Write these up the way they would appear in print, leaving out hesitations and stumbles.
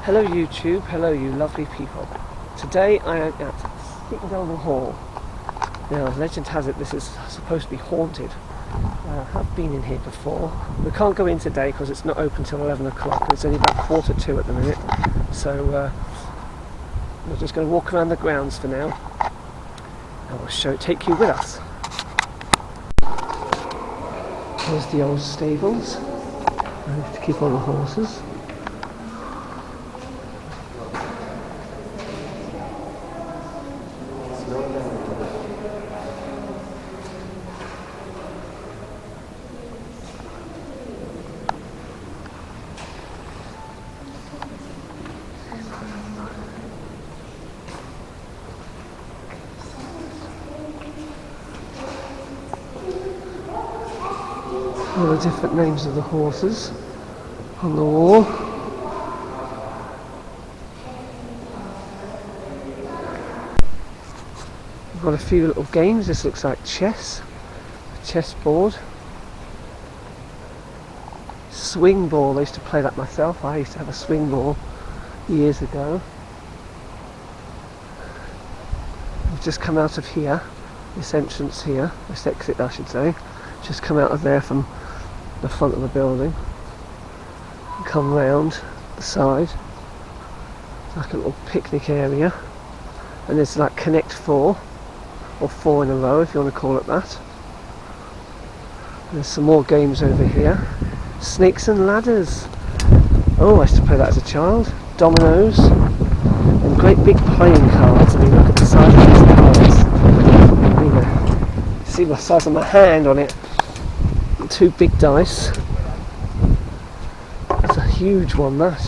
Hello YouTube, hello you lovely people. Today I am at Seaton Delaval Hall. Now legend has it this is supposed to be haunted. I have been in here before. We can't go in today because it's not open till 11 o'clock. It's only about 1:45 at the minute. So we're just going to walk around the grounds for now. And we'll take you with us. Here's the old stables. To keep all the horses. All the different names of the horses on the wall. We've got a few little games. This looks like chess, a chessboard, swing ball. I used to play that myself. I used to have a swing ball years ago. We've just come out of here, this entrance here, this exit I should say. Just come out of there from the front of the building and come round the side. It's like a little picnic area, and there's like Connect 4 or 4 in a row if you want to call it that. There's some more games over here. Snakes and ladders. Oh, I used to play that as a child. Dominoes and great big playing cards. I mean, look at the size of these cards. You see the size of my hand on it. 2 big dice. That's a huge one, that.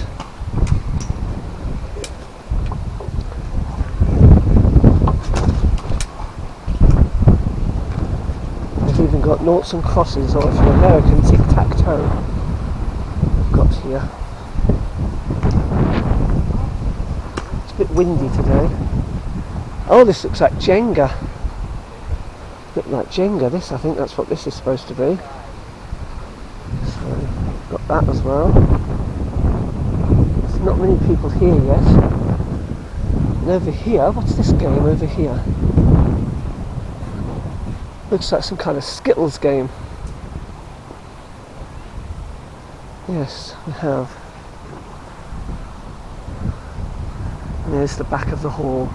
They've even got noughts and crosses, or if you're American, tic-tac-toe. We've got here. It's a bit windy today. Oh, this looks like Jenga. Look like Jenga, this, I think that's what this is supposed to be. So, got that as well. There's not many people here yet. And over here, what's this game over here? Looks like some kind of Skittles game. Yes, we have. And there's the back of the hall.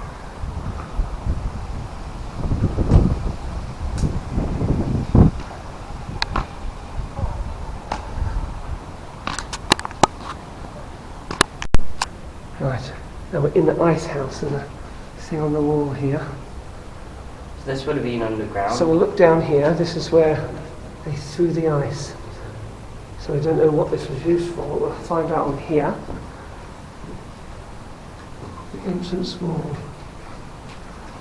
Right, now we're in the ice house, and a thing on the wall here. So this would have been underground? So we'll look down here. This is where they threw the ice. So I don't know what this was used for. We'll find out on here. The entrance wall.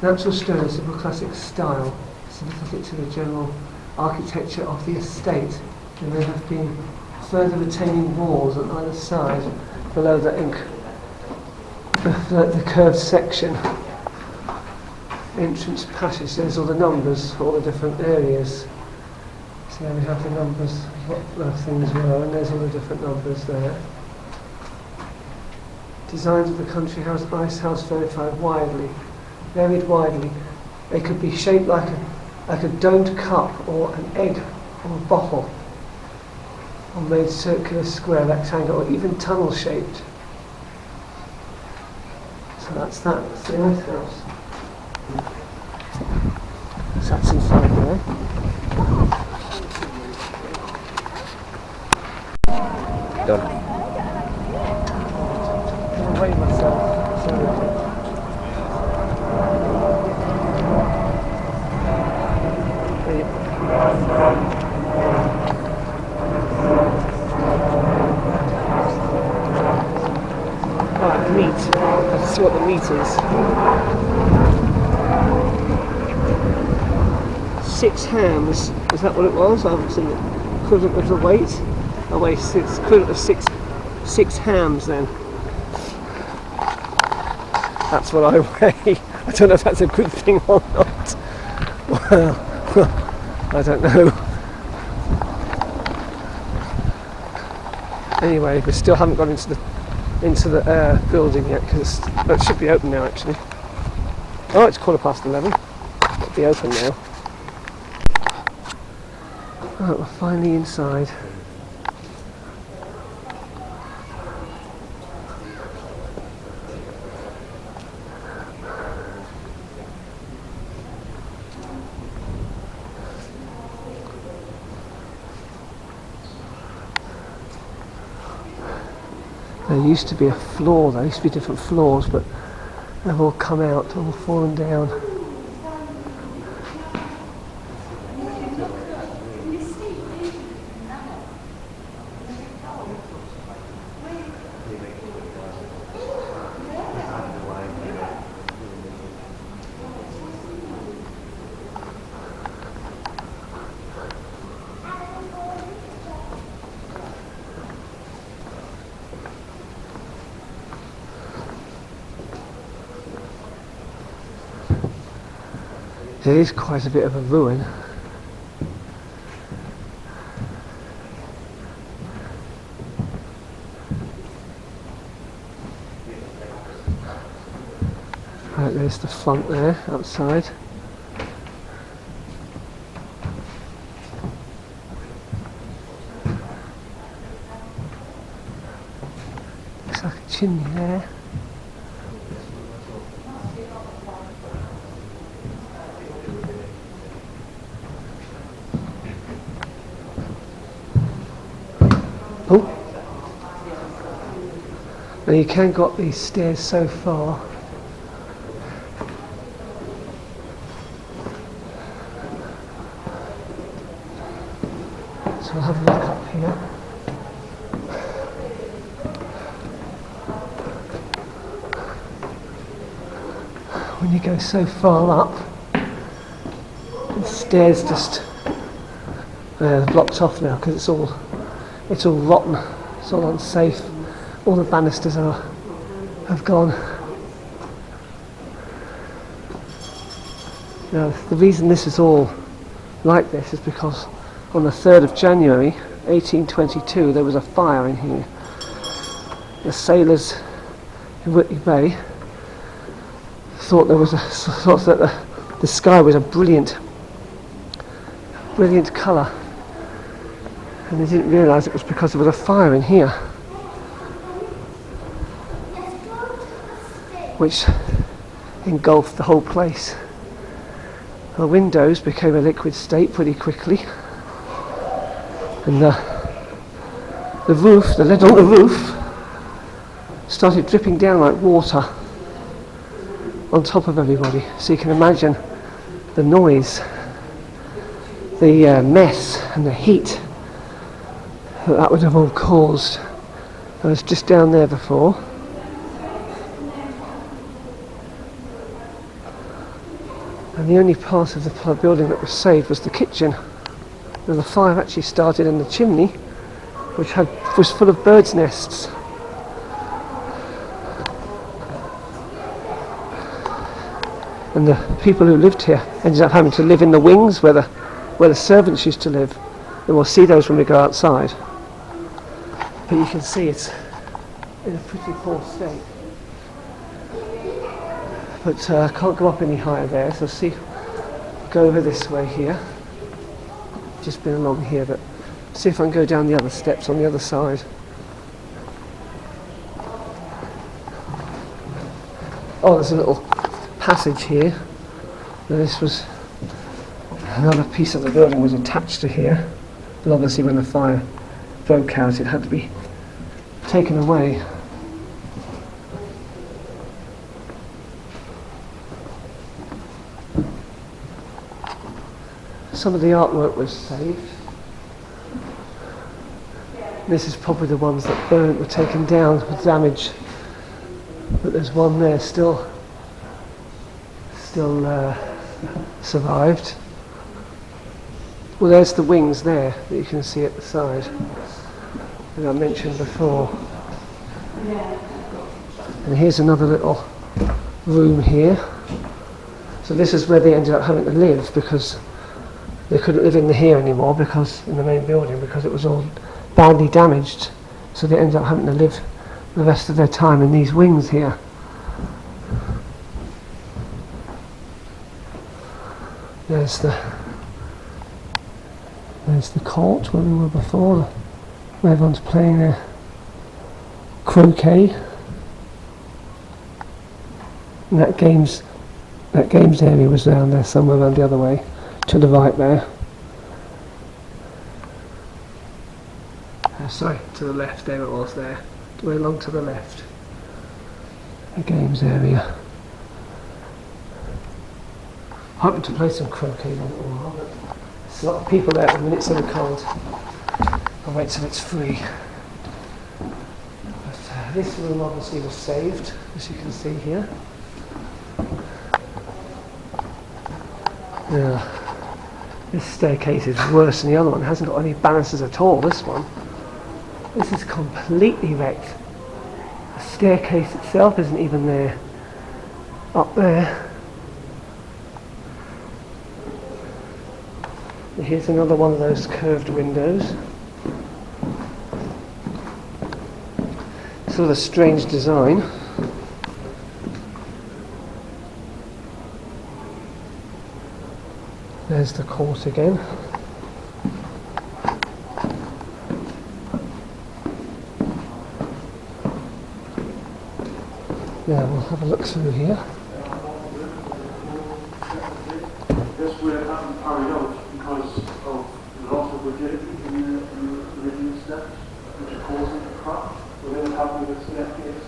Natural stone is of a classic style, sympathetic to the general architecture of the estate. There may have been further retaining walls on either side below the curved section. Entrance passage, there's all the numbers for all the different areas. So we have the numbers of what the things were, and there's all the different numbers there. Designs of the country house, ice house varied widely. They could be shaped like a domed cup or an egg or a bottle, or made circular, square, rectangle, or even tunnel shaped. So that's that. That's the ice house. So that's inside there. Done. I'll weigh myself. So right, meat. Let's see what the meat is. 6 hams. Is that what it was? I haven't seen it. Equivalent of the weight. Oh wait, it's equivalent of six hams then. That's what I weigh. I don't know if that's a good thing or not. Well, I don't know. Anyway, we still haven't got into into the building yet, because it should be open now actually. Oh, it's 11:15. It'll be open now. Right, we're finally inside. There used to be a floor, there used to be different floors, but they've all come out, all fallen down. It is quite a bit of a ruin. Right, there's the front there, outside. Looks like a chimney there. Oh, now you can go up these stairs so far. So we'll have a look up here. When you go so far up, the stairs just blocked off now because it's all rotten, it's all unsafe. All the banisters have gone. Now, the reason this is all like this is because on the 3rd of January 1822 there was a fire in here. The sailors in Whitley Bay thought that the sky was a brilliant colour, and they didn't realise it was because there was a fire in here, which engulfed the whole place. The windows became a liquid state pretty quickly, and the roof, the lead on the roof, started dripping down like water on top of everybody. So you can imagine the noise, the mess and the heat that would have all caused. I was just down there before. And the only part of the building that was saved was the kitchen. And the fire actually started in the chimney, which was full of birds' nests. And the people who lived here ended up having to live in the wings where the servants used to live. And we'll see those when we go outside. But you can see it's in a pretty poor state. But I can't go up any higher there, so go over this way here. Just been along here, but see if I can go down the other steps on the other side. Oh, there's a little passage here. Now this was another piece of the building was attached to here, but obviously when the fire broke out it had to be taken away. Some of the artwork was saved. This is probably the ones that burnt, were taken down with damage, but there's one there still survived. Well, there's the wings there that you can see at the side that I mentioned before. And here's another little room here. So this is where they ended up having to live, because they couldn't live in here anymore, because in the main building, because it was all badly damaged. So they ended up having to live the rest of their time in these wings here. There's the court where we were before, where everyone's playing their croquet. And that games area was down there somewhere around the other way, to the right there. Sorry, to the left, there it was there. Way along to the left. The games area. Hoping to play some croquet in a little while, but there's a lot of people there at the minute, so we can't. I'll wait till it's free. But this room obviously was saved, as you can see here. Yeah, this staircase is worse than the other one. It hasn't got any banisters at all, this one. This is completely wrecked. The staircase itself isn't even there. Up there. Here's another one of those curved windows. Sort of a strange design. There's the court again. Now we'll have a look through here. This would have happened carried out because of the loss of rigidity in the original steps, which are causing the crack. So they would happen with the staircase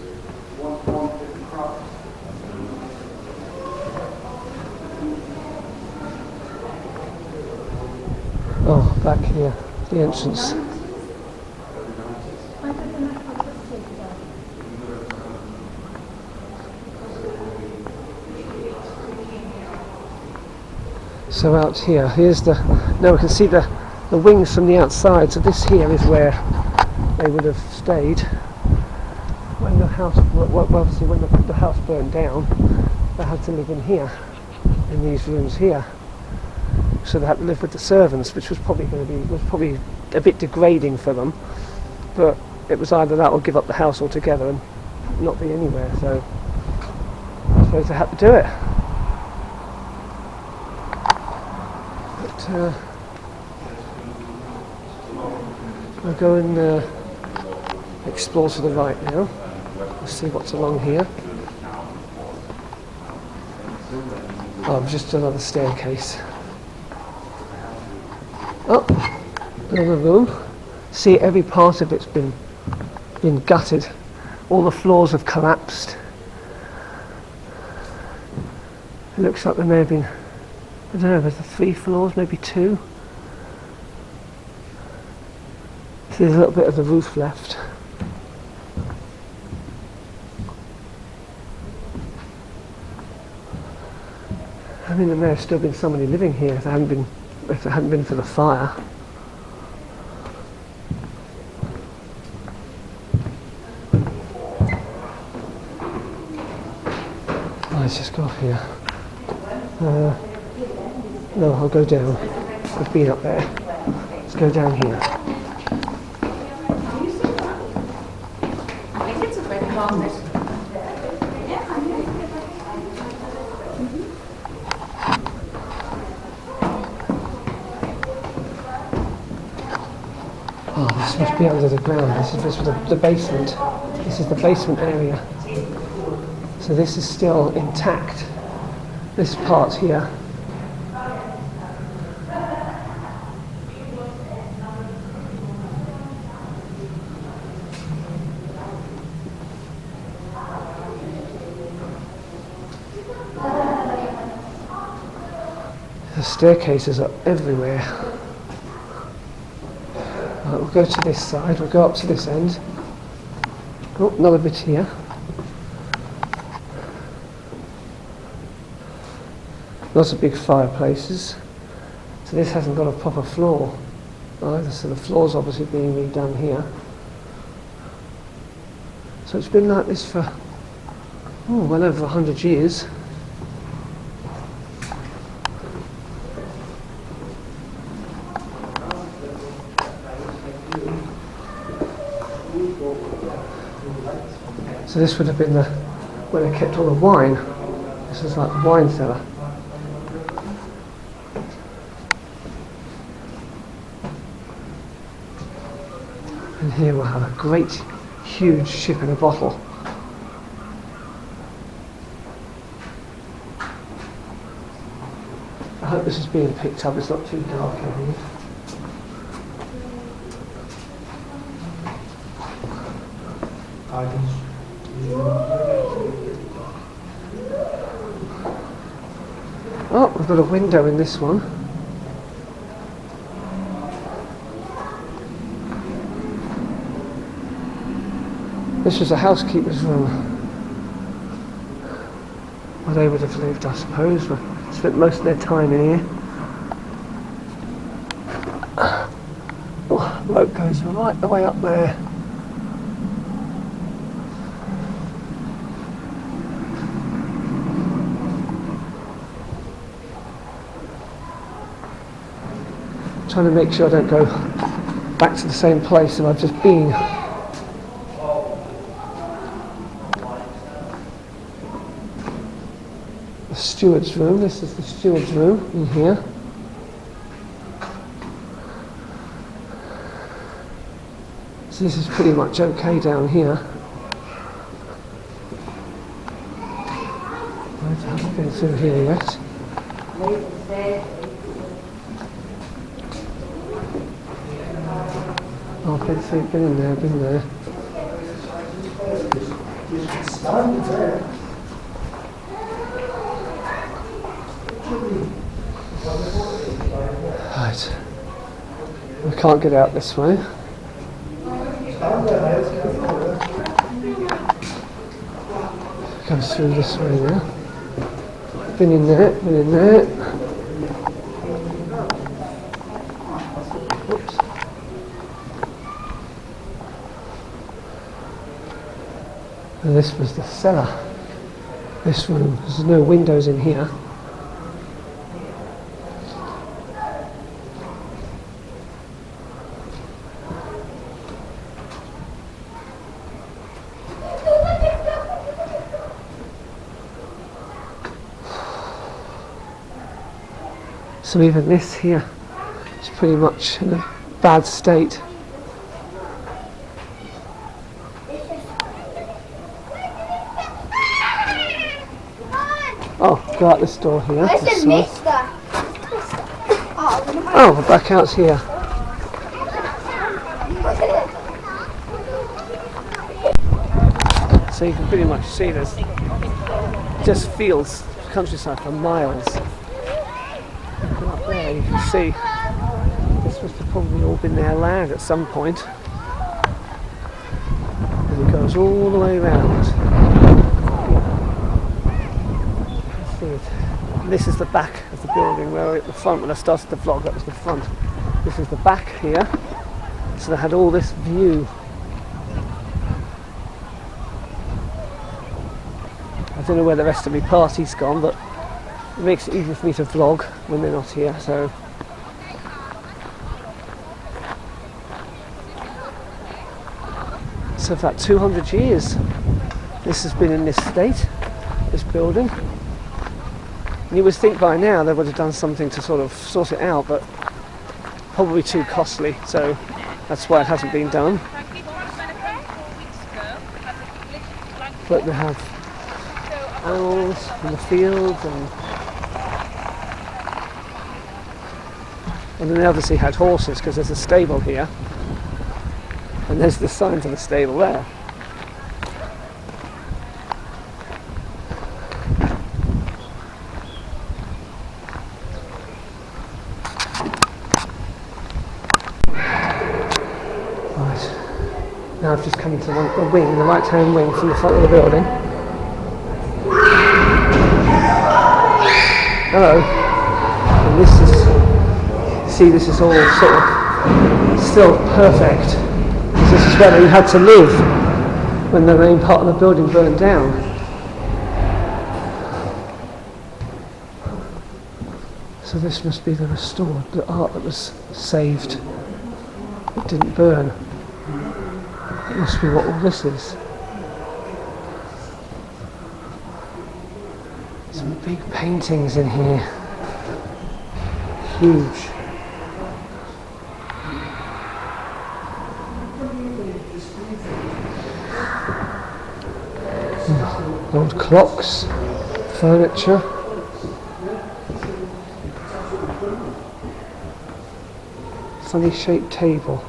once one hit the crack. Oh, back here, the entrance. So out here, here's now we can see the wings from the outside, so this here is where they would have stayed when the house, obviously when the house burned down. They had to live in here, in these rooms here. So they had to live with the servants, which was probably a bit degrading for them. But it was either that or give up the house altogether and not be anywhere. So I suppose they had to do it. But I'll go and explore to the right now. Let's see what's along here. Oh, just another staircase. Oh, another room. See, every part of it's been gutted. All the floors have collapsed. It looks like there may have been, I don't know, there's 3 floors, maybe 2. So there's a little bit of the roof left. I mean, there may have still been somebody living here if it hadn't been for the fire. Let's just go off here. No, I'll go down. I've been up there. Let's go down here. I think it's a great closet. Oh, this must be under the ground. This is the basement. This is the basement area. So this is still intact. This part here. The staircases are everywhere. Right, we'll go to this side, we'll go up to this end. Oh, another bit here. Lots of big fireplaces. So this hasn't got a proper floor either, so the floor's obviously being redone here. So it's been like this for well over 100 years. So this would have been where they kept all the wine. This is like the wine cellar. And here we'll have a great, huge ship in a bottle. I hope this is being picked up, it's not too dark in here. Oh, we've got a window in this one. This was a housekeeper's room. Well, they would have lived, I suppose, but spent most of their time in here. Oh, the rope goes right the way up there. Trying to make sure I don't go back to the same place that I've just been. The steward's room. This is the steward's room in here. So this is pretty much okay down here. Right, I haven't been through here yet. Oh, I've been in there. Right. We can't get out this way. Goes through this way now. Been in there. Oops. And this was the cellar. This room. There's no windows in here. So even this here is pretty much in a bad state. Oh, go out this door here. Listen, mister. Oh, we're back out here. So you can pretty much see there's just fields, countryside for miles. Up there you can see this must have probably all been their land at some point. And it goes all the way around. See it. And this is the back of the building, where at the front, when I started the vlog, that was the front. This is the back here. So they had all this view. I don't know where the rest of my party's gone, but it makes it easier for me to vlog when they're not here, so. So for about 200 years, this has been in this state, this building. And you would think by now they would have done something to sort of sort it out, but probably too costly, so that's why it hasn't been done. But they have animals in the fields, and then they obviously had horses because there's a stable here, and there's the sign to the stable there. Now I've just come into the wing, the right-hand wing from the front of the building. Hello. And this is, see, this is all sort of still perfect. Because this is where they had to live when the main part of the building burned down. So this must be the restored, the art that was saved, that didn't burn. It must be what all this is. Some big paintings in here. Huge. Old clocks, furniture. Funny shaped table.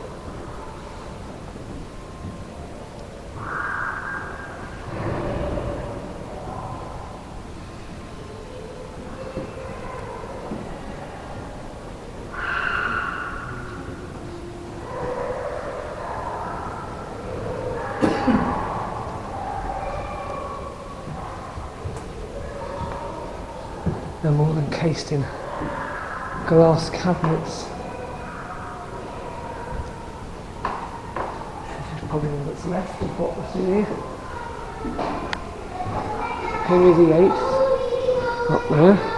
They're more than cased in glass cabinets. This is probably all that's left of what was in here. Henry VIII up there.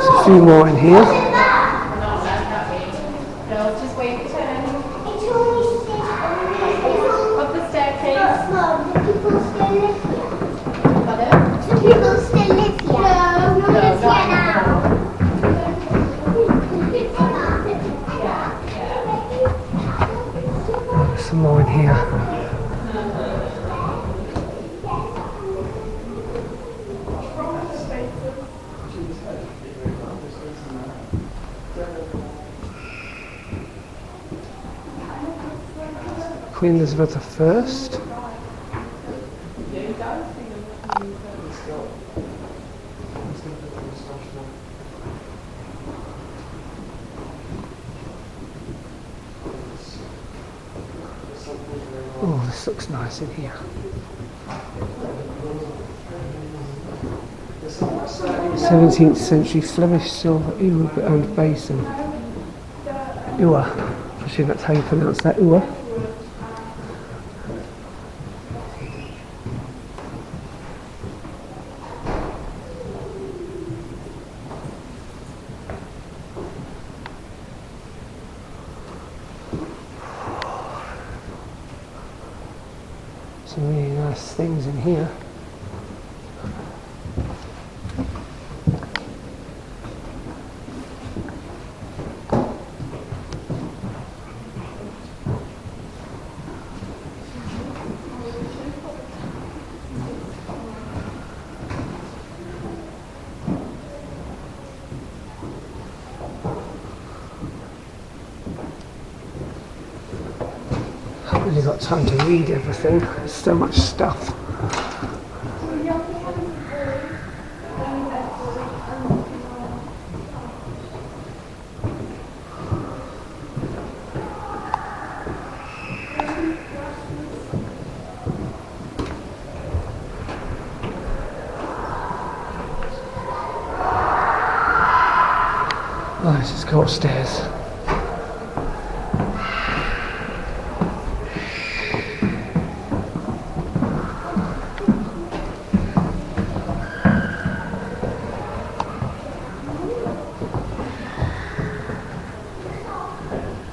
A few more in here. No, just wait your turn. Up the staircase. Mom, the people still live here. Pardon? The people still live here. No, no one's here now. Some more in here. Queen Elizabeth I. Oh, this looks nice in here. 17th century Flemish silver ewer and basin. Ewer. I assume that's how you pronounce that, ewer. Some really nice things in here. Haven't really got time to read everything. There's so much stuff. Oh, let's just go upstairs.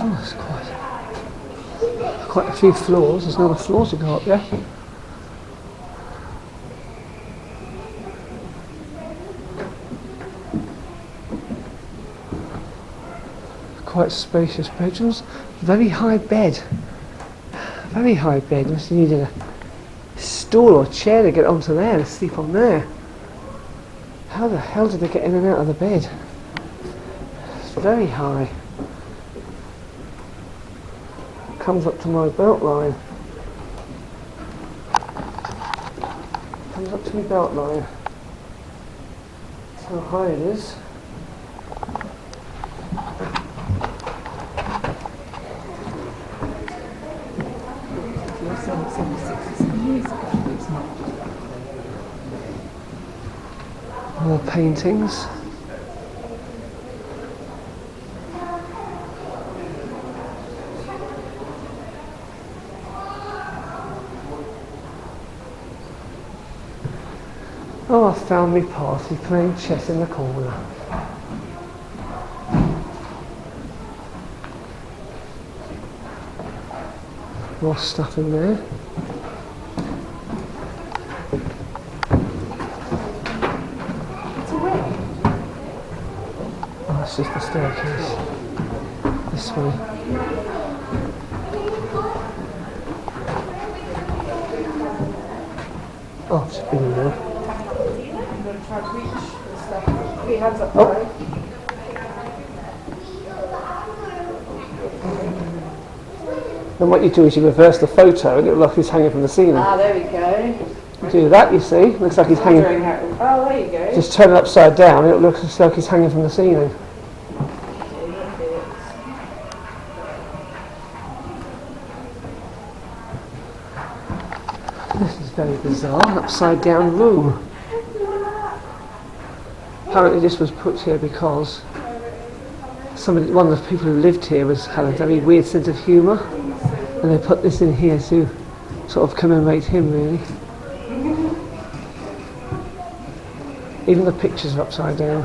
Oh, it's quite a few floors. There's another floor to go up there. Quite spacious bedrooms. Very high bed. Very high bed. Unless you needed a stool or chair to get onto there and sleep on there. How the hell did they get in and out of the bed? It's very high. Comes up to my belt line. Comes up to my belt line. That's how high it is. More paintings. Oh, I found me party playing chess in the corner. More stuff in there. Oh, that's just the staircase. This way. Oh, it's been in there. Oh. And what you do is you reverse the photo and it looks like he's hanging from the ceiling. Ah, there we go. You do that, you see. Looks like he's hanging. Oh, there you go. Just turn it upside down and it looks like he's hanging from the ceiling. This is very bizarre. Upside down room. Apparently this was put here because one of the people who lived here had a very weird sense of humour, and they put this in here to sort of commemorate him, really. Even the pictures are upside down.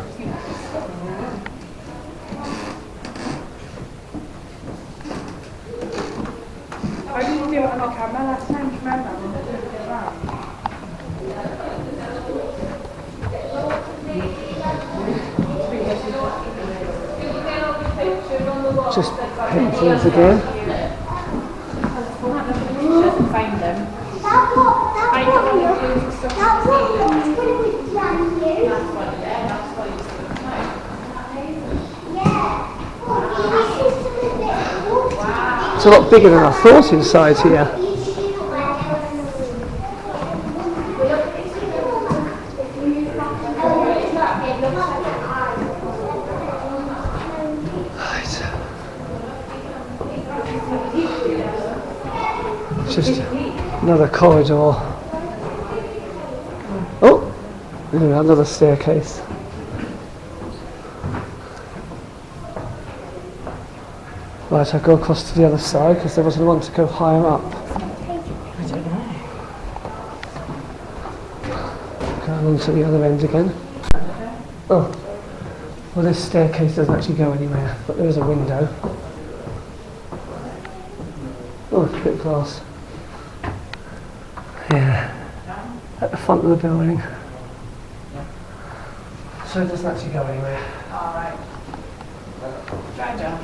I didn't do it on the camera last time, remember? Just paintings again. Find them. It's a lot bigger than I thought inside here. Just another corridor. Oh, another staircase. Right, I'll go across to the other side because there wasn't one to go higher up. I don't know. Go along to the other end again. Oh, well, this staircase doesn't actually go anywhere, but there is a window. Oh, it's a bit of glass. Yeah, at the front of the building. So it doesn't actually go anywhere. Alright. Try down.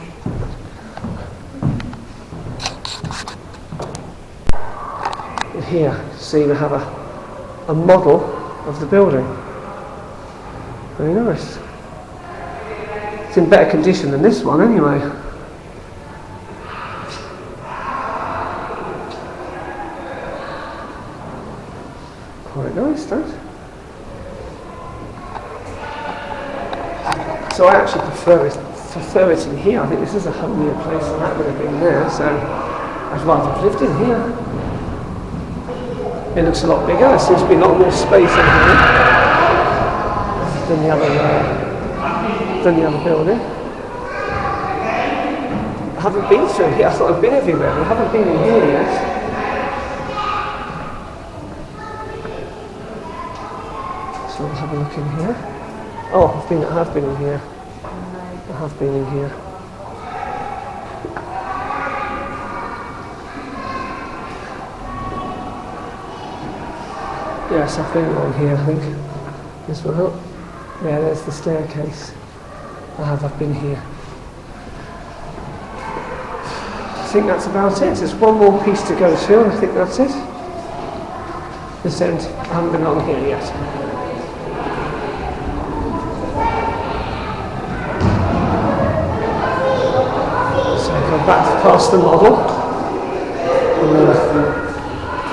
In here, see, we have a model of the building. Very nice. It's in better condition than this one, anyway. Quite nice, that. So I actually prefer it in here. I think this is a homelier place than that would have been there, so I'd rather have lived in here. It looks a lot bigger. There seems to be a lot more space in here than the other building. I haven't been through here. I thought I've been everywhere, but I haven't been in here yet. So let's have a look in here. Oh, I have been in here. I have been in here. Yes, I've been along here, I think. This one up. Yeah, there's the staircase. I've been here. I think that's about it. There's one more piece to go to, and I think that's it. This end, I haven't been along here yet. So I go back past the model, and then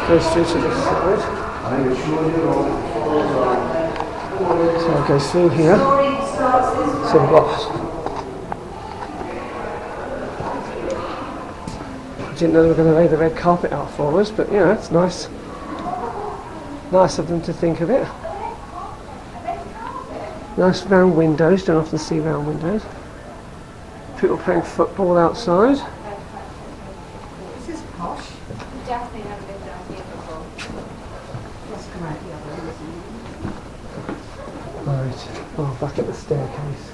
goes through to this side. So I'll go through here. So we've got. I didn't know they were going to lay the red carpet out for us, but yeah, it's nice. Nice of them to think of it. Nice round windows, don't often see round windows. People playing football outside. This is posh. Definitely never been down here before. Let's come out the other way. Right, oh, back at the staircase.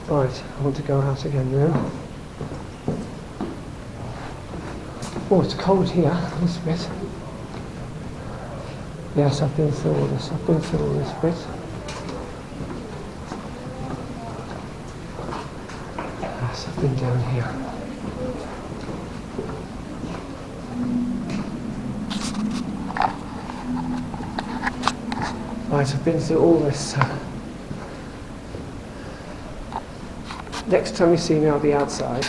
Right, I want to go out again now. Oh, it's cold here, this bit. Yes, I've been through all this. I've been through all this bit. Yes, I've been down here. Right, I've been through all this. Next time you see me, I'll be outside.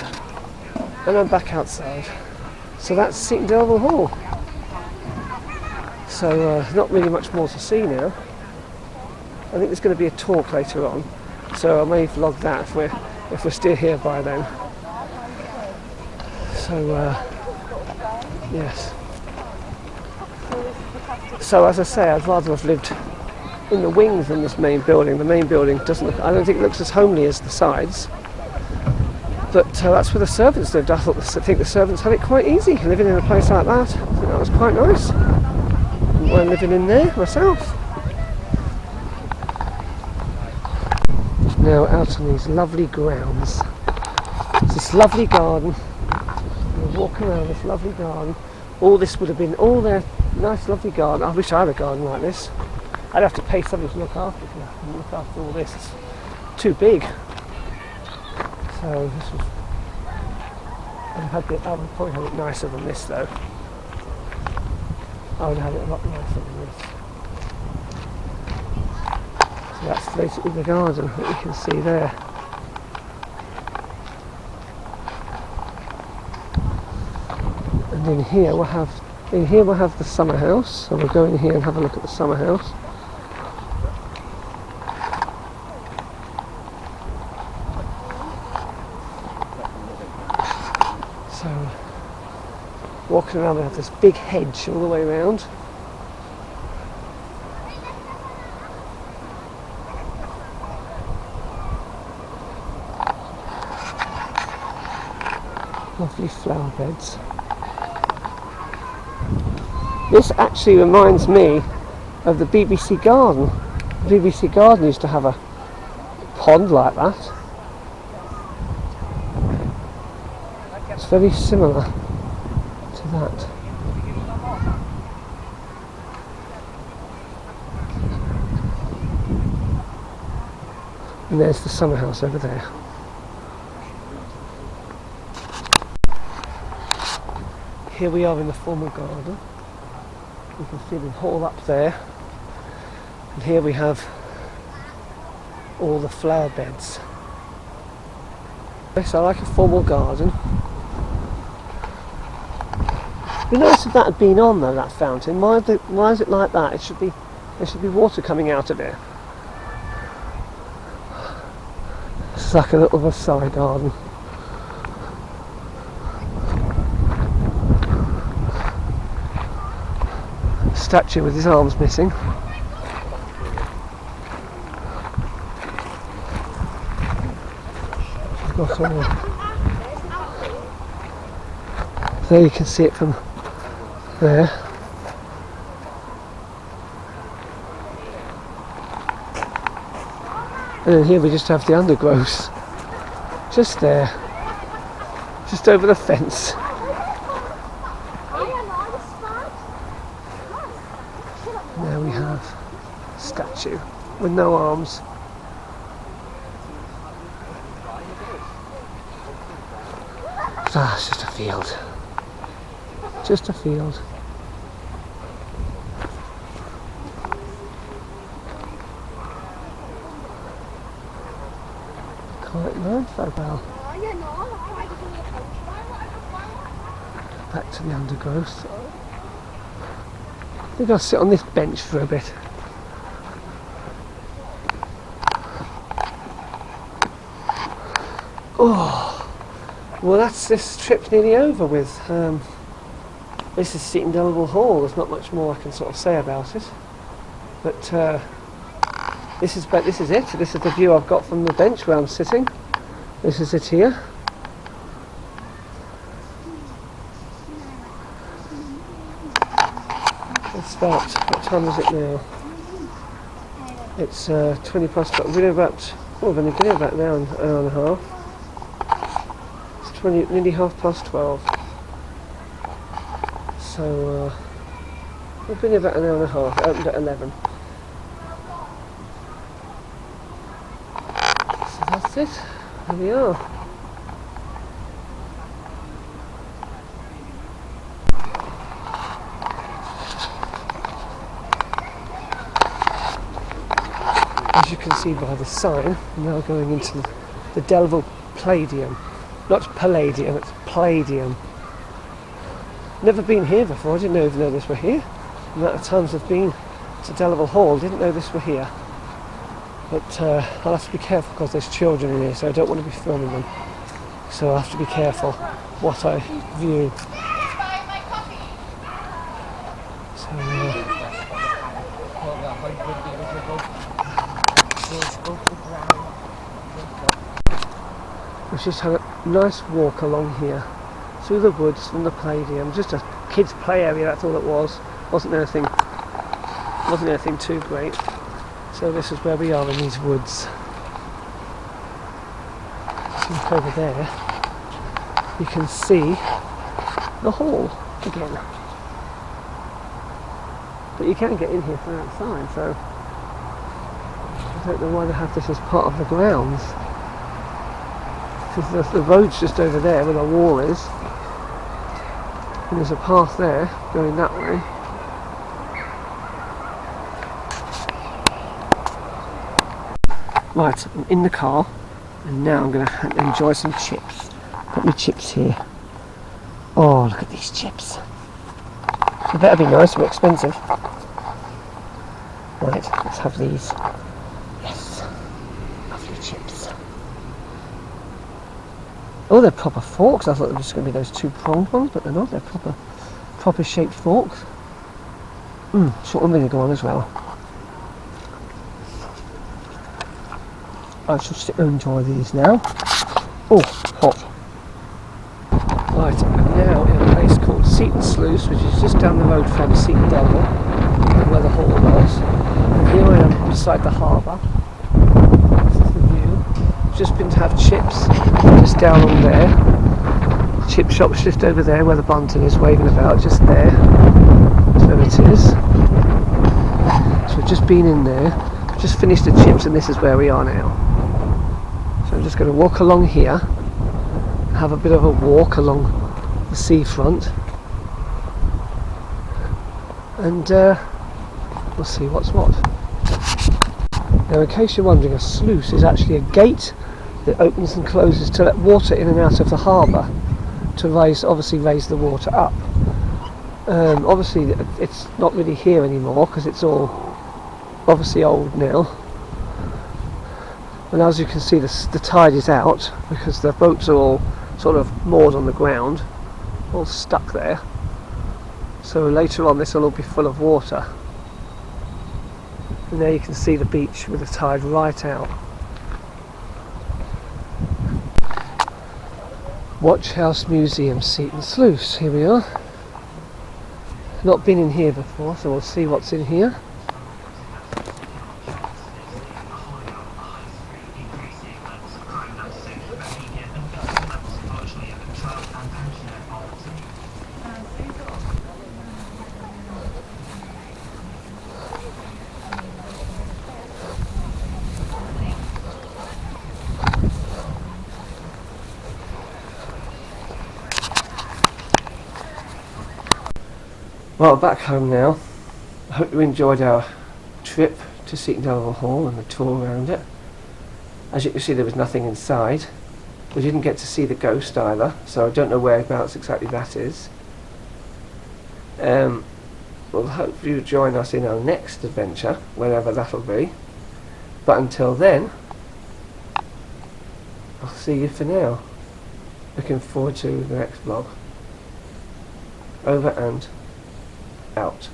And I'm back outside. So that's Seaton Delaval Hall. So not really much more to see now. I think there's going to be a talk later on, so I may vlog that if we're still here by then. So yes. So as I say, I'd rather have lived in the wings than this main building. The main building doesn't look, I don't think it looks as homely as the sides. But that's where the servants lived. I think the servants had it quite easy living in a place like that. I think that was quite nice. I'm living in there myself. Now out on these lovely grounds. It's this lovely garden. You walk around this lovely garden. All this would have been all their nice lovely garden. I wish I had a garden like this. I'd have to pay somebody to look after it. I couldn't look after all this. It's too big. So this was. I would probably have it nicer than this though. I would have it a lot nicer than this. So that's basically the garden that you can see there. And in here we'll have the summer house. So we'll go in here and have a look at the summer house. So walking around, we have this big hedge all the way around. Lovely flower beds. This actually reminds me of the BBC garden. The BBC garden used to have a pond like that. It's very similar to that. And there's the summer house over there. Here we are in the formal garden. You can see the hall up there. And here we have all the flower beds. Yes, I like a formal garden. It'd be nice if that had been on though, that fountain. Why is it like that? There should be water coming out of it. It's like a little Versailles garden. Statue with his arms missing. Got all. There you can see it from there. And then here we just have the undergrowth. Just there. Just over the fence. There we have a statue with no arms. Ah, it's just a field. Just a field. Quite nice, though, well. Back to the undergrowth. I think I'll sit on this bench for a bit. Oh, well, that's this trip nearly over with. This is Seaton Delaval Hall. There's not much more I can sort of say about it, but this is it. This is the view I've got from the bench where I'm sitting. This is it here. It's about, what time is it now? It's 20 past 12. We've been about, oh, we've only been here about an hour and a half. It's nearly 12:30. So we've been here about an hour and a half. It opened at 11. So that's it. Here we are. As you can see by the sign, we're now going into the Delaval Palladium. Not Palladium, it's Palladium. Never been here before, I didn't even know this were here. The amount of times I've been to Delaval Hall, didn't know this were here. But I'll have to be careful because there's children in here, so I don't want to be filming them. So I have to be careful what I view. So, we've just had a nice walk along here through the woods from the Palladium. Just a kids' play area, that's all it was. Wasn't anything too great. So this is where we are in these woods. So look over there, you can see the hall again. But you can get in here from outside, so I don't know why they have this as part of the grounds. Because the road's just over there where the wall is. And there's a path there going that way. Right, I'm in the car and now I'm going to enjoy some chips. Got my chips here. Oh, look at these chips. They better be nice, but expensive. Right, let's have these. Yes, lovely chips. Oh, they're proper forks. I thought they were just going to be those two pronged ones, but they're not. They're proper shaped forks. Salt and vinegar on as well. I shall sit and enjoy these now. Oh, hot. Right, I'm now in a place called Seaton Sluice, which is just down the road from Seaton Delaval, where the hall was. And here I am beside the harbour. This is the view. Just been to have chips, just down on there. Chip shop's just over there where the bunting is waving about, just there. So it is. So we've just been in there, just finished the chips, and this is where we are now. So I'm just going to walk along here, have a bit of a walk along the seafront, and we'll see what's what. Now, in case you're wondering, a sluice is actually a gate that opens and closes to let water in and out of the harbour, to obviously raise the water up. Obviously it's not really here anymore because it's all obviously old now. And as you can see, the tide is out because the boats are all sort of moored on the ground, all stuck there. So later on this will all be full of water. And there you can see the beach with the tide right out. Watch House Museum, Seaton Sluice. Here we are. Not been in here before, so we'll see what's in here. Well, back home now. I hope you enjoyed our trip to Seaton Delaval Hall and the tour around it. As you can see, there was nothing inside. We didn't get to see the ghost either, so I don't know whereabouts exactly that is. We'll hope you join us in our next adventure, wherever that'll be. But until then, I'll see you for now. Looking forward to the next vlog. Over and out.